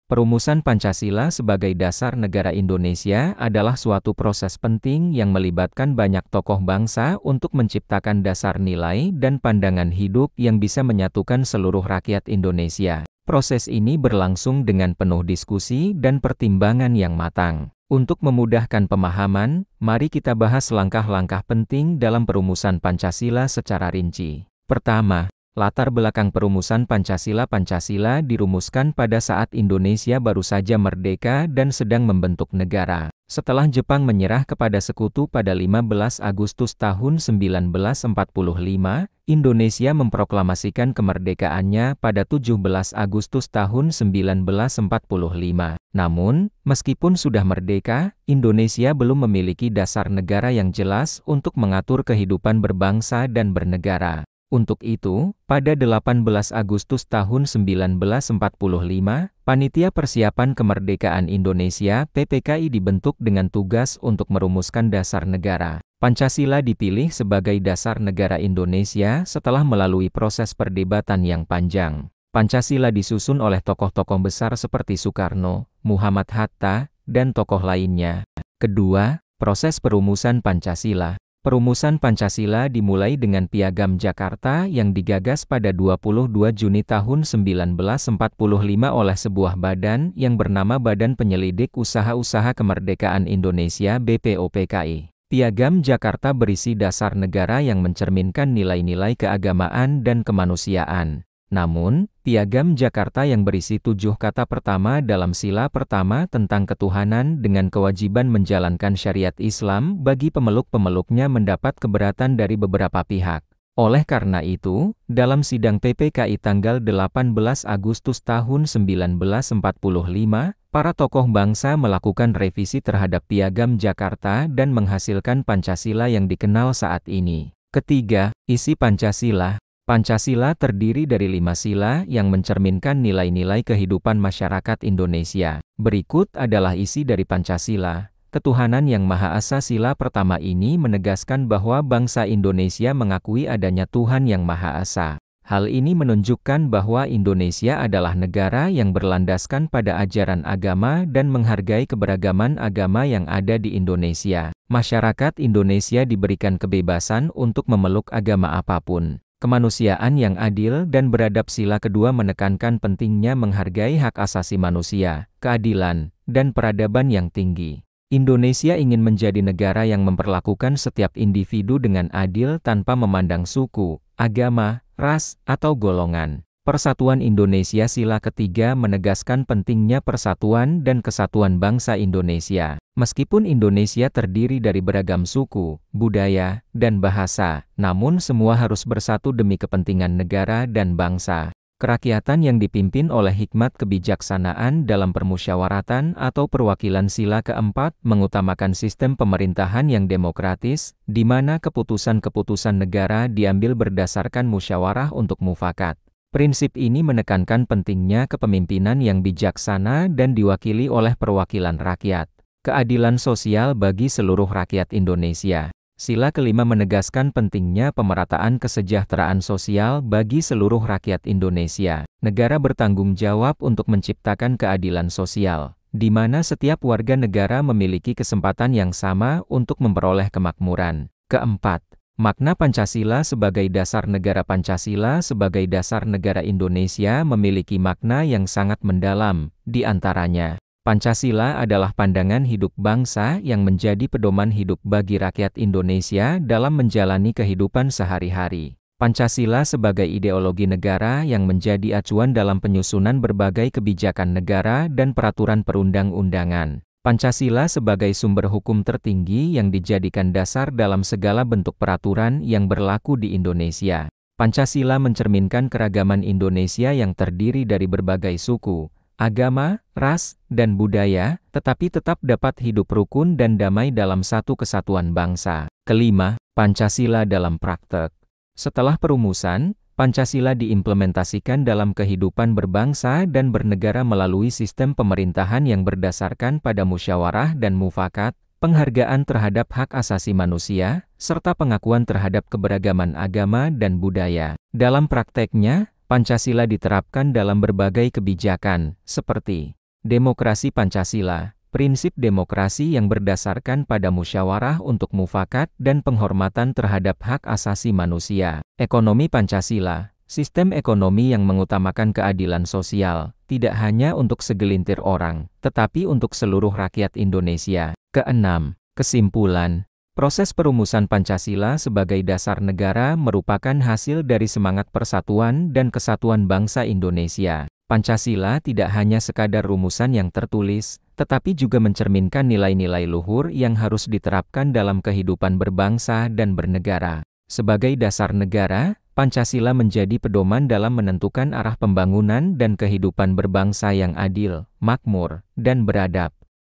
Perumusan Pancasila sebagai dasar negara Indonesia adalah suatu proses penting yang melibatkan banyak tokoh bangsa untuk menciptakan dasar nilai dan pandangan hidup yang bisa menyatukan seluruh rakyat Indonesia. Proses ini berlangsung dengan penuh diskusi dan pertimbangan yang matang. Untuk memudahkan pemahaman, mari kita bahas langkah-langkah penting dalam perumusan Pancasila secara rinci. Pertama, latar belakang perumusan Pancasila. Pancasila dirumuskan pada saat Indonesia baru saja merdeka dan sedang membentuk negara. Setelah Jepang menyerah kepada sekutu pada 15 Agustus tahun 1945, Indonesia memproklamasikan kemerdekaannya pada 17 Agustus tahun 1945. Namun, meskipun sudah merdeka, Indonesia belum memiliki dasar negara yang jelas untuk mengatur kehidupan berbangsa dan bernegara. Untuk itu, pada 18 Agustus tahun 1945, Panitia Persiapan Kemerdekaan Indonesia (PPKI) dibentuk dengan tugas untuk merumuskan dasar negara. Pancasila dipilih sebagai dasar negara Indonesia setelah melalui proses perdebatan yang panjang. Pancasila disusun oleh tokoh-tokoh besar seperti Soekarno, Muhammad Hatta, dan tokoh lainnya. Kedua, proses perumusan Pancasila. Perumusan Pancasila dimulai dengan Piagam Jakarta yang digagas pada 22 Juni tahun 1945 oleh sebuah badan yang bernama Badan Penyelidik Usaha-Usaha Kemerdekaan Indonesia (BPOPKI). Piagam Jakarta berisi dasar negara yang mencerminkan nilai-nilai keagamaan dan kemanusiaan. Namun, Piagam Jakarta yang berisi 7 kata pertama dalam sila pertama tentang ketuhanan dengan kewajiban menjalankan syariat Islam bagi pemeluk-pemeluknya mendapat keberatan dari beberapa pihak. Oleh karena itu, dalam sidang PPKI tanggal 18 Agustus tahun 1945, para tokoh bangsa melakukan revisi terhadap Piagam Jakarta dan menghasilkan Pancasila yang dikenal saat ini. Ketiga, isi Pancasila. Pancasila terdiri dari 5 sila yang mencerminkan nilai-nilai kehidupan masyarakat Indonesia. Berikut adalah isi dari Pancasila. Ketuhanan yang Maha Esa. Sila pertama ini menegaskan bahwa bangsa Indonesia mengakui adanya Tuhan yang Maha Esa. Hal ini menunjukkan bahwa Indonesia adalah negara yang berlandaskan pada ajaran agama dan menghargai keberagaman agama yang ada di Indonesia. Masyarakat Indonesia diberikan kebebasan untuk memeluk agama apapun. Kemanusiaan yang adil dan beradab. Sila kedua menekankan pentingnya menghargai hak asasi manusia, keadilan, dan peradaban yang tinggi. Indonesia ingin menjadi negara yang memperlakukan setiap individu dengan adil tanpa memandang suku, agama, ras, atau golongan. Persatuan Indonesia. Sila ketiga menegaskan pentingnya persatuan dan kesatuan bangsa Indonesia. Meskipun Indonesia terdiri dari beragam suku, budaya, dan bahasa, namun semua harus bersatu demi kepentingan negara dan bangsa. Kerakyatan yang dipimpin oleh hikmat kebijaksanaan dalam permusyawaratan atau perwakilan. Sila keempat mengutamakan sistem pemerintahan yang demokratis, di mana keputusan-keputusan negara diambil berdasarkan musyawarah untuk mufakat. Prinsip ini menekankan pentingnya kepemimpinan yang bijaksana dan diwakili oleh perwakilan rakyat. Keadilan sosial bagi seluruh rakyat Indonesia. Sila kelima menegaskan pentingnya pemerataan kesejahteraan sosial bagi seluruh rakyat Indonesia. Negara bertanggung jawab untuk menciptakan keadilan sosial, di mana setiap warga negara memiliki kesempatan yang sama untuk memperoleh kemakmuran. Keempat, makna Pancasila sebagai dasar negara. Pancasila sebagai dasar negara Indonesia memiliki makna yang sangat mendalam. Di antaranya, Pancasila adalah pandangan hidup bangsa yang menjadi pedoman hidup bagi rakyat Indonesia dalam menjalani kehidupan sehari-hari. Pancasila sebagai ideologi negara yang menjadi acuan dalam penyusunan berbagai kebijakan negara dan peraturan perundang-undangan. Pancasila sebagai sumber hukum tertinggi yang dijadikan dasar dalam segala bentuk peraturan yang berlaku di Indonesia. Pancasila mencerminkan keragaman Indonesia yang terdiri dari berbagai suku, agama, ras, dan budaya, tetapi tetap dapat hidup rukun dan damai dalam satu kesatuan bangsa. Kelima, Pancasila dalam praktek. Setelah perumusan, Pancasila diimplementasikan dalam kehidupan berbangsa dan bernegara melalui sistem pemerintahan yang berdasarkan pada musyawarah dan mufakat, penghargaan terhadap hak asasi manusia, serta pengakuan terhadap keberagaman agama dan budaya. Dalam prakteknya, Pancasila diterapkan dalam berbagai kebijakan, seperti Demokrasi Pancasila. Prinsip demokrasi yang berdasarkan pada musyawarah untuk mufakat dan penghormatan terhadap hak asasi manusia. Ekonomi Pancasila. Sistem ekonomi yang mengutamakan keadilan sosial, tidak hanya untuk segelintir orang, tetapi untuk seluruh rakyat Indonesia. Keenam, kesimpulan. Proses perumusan Pancasila sebagai dasar negara merupakan hasil dari semangat persatuan dan kesatuan bangsa Indonesia. Pancasila tidak hanya sekadar rumusan yang tertulis, tetapi juga mencerminkan nilai-nilai luhur yang harus diterapkan dalam kehidupan berbangsa dan bernegara. Sebagai dasar negara, Pancasila menjadi pedoman dalam menentukan arah pembangunan dan kehidupan berbangsa yang adil, makmur, dan beradab.